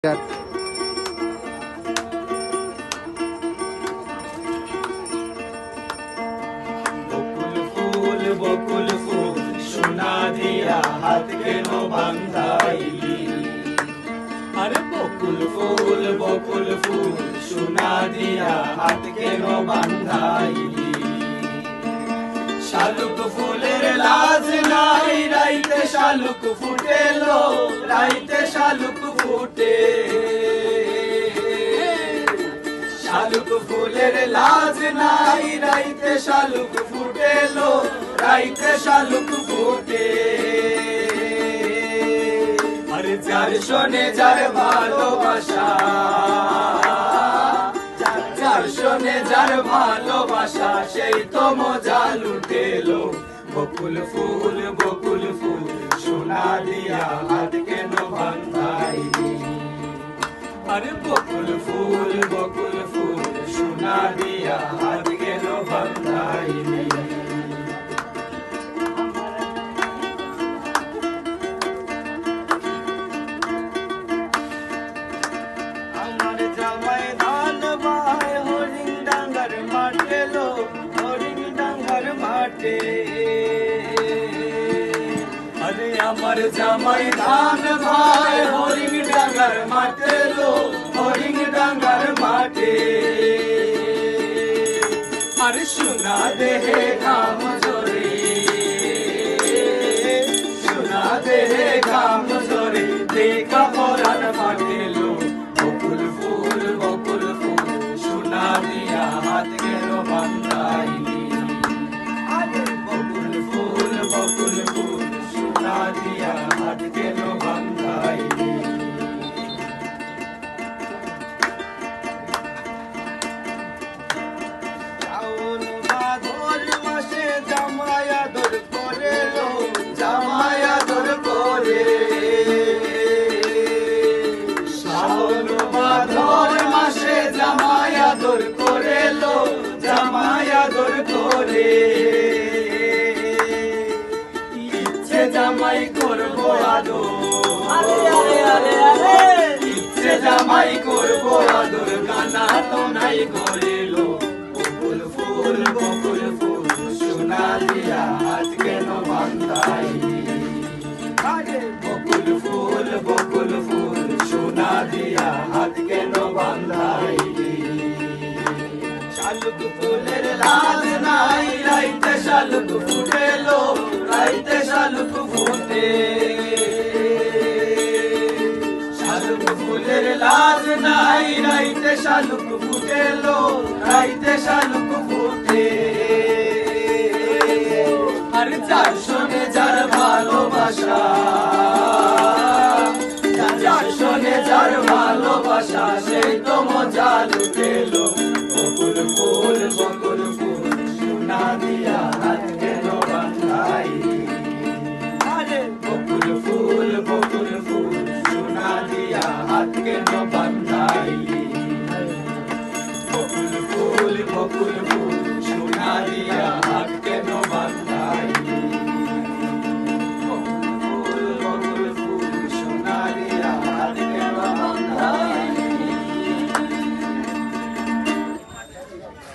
বকুল ফুল সোনা দিয়া হাত কেন বান্ধাইলি? আরে বকুল ফুল সোনা দিয়া হাত কেন বান্ধাইলি? শালুক ফুলের লাজ নাই, রাইতে শালুক ফুটেলো, রাইতে শালুক ফুটে। শালুক ফুলের লাজ নাই, রাইতে শালুক ফুটেলো, রাইতে শালুক ফুটে। আরে যার শোনে যার ভালোবাসা, যার শোনে যার ভালোবাসা, সেই তো মজা লুটেলো। বকুল ফুল সোনা দিয়া হাত কেন বান্ধাইলি? আরে বকুল ফুল সোনা দিয়া হাত কেন বান্ধাইলি? আমার জামাই ধান বায় হরিণ ডাঙ্গার মাঠে লো, হরিণ ডাঙ্গার মাঠে। আরে আমার জামাই ধান ভাই হরিণ ডাঙ্গার মাঠে লো, হরিণ ডাঙ্গার মাঠে। আরে সোনা দেহে ঘাম ঝরে, সোনা দেহে ঘাম ঝরে, দেখা পরাণ ফাটেলো। বকুল ফুল সোনা দিয়া হাত কেন বান্ধাইলি? আরে বকুল ফুল সোনা দিয়া হাত কেন বান্ধাইলি? শ্রাবণ ভাদর মাসে জামাই আদর করে লো, জামাই আদর করে। শ্রাবণ ভাদর মাসে জামাই আদর করে লো, জামাই আদর করে। ইচ্ছে জামাই করবো আদর, ইচ্ছে জামাই করবো আদর, গানা তো নাই করিলো। বকুল ফুল সোনা দিয়া হাত কেন বান্ধাইলি? আরে বকুল ফুল সোনা দিয়া হাত কেন বান্ধাইলি? শালুক ফুলের লাজ নাই, রাইতে শালুক ফুটেলো, রাইতে শালুক ফুটে। শালুক ফুলের লাজ নাই, রাইতে শালুক ফুটেলো, রাইতে শালুক ফুটে। আরে যার শোনে যার ভালোবাসা, যার শোনে যার ভালোবাসা, সেই তো মজা লুটেলো।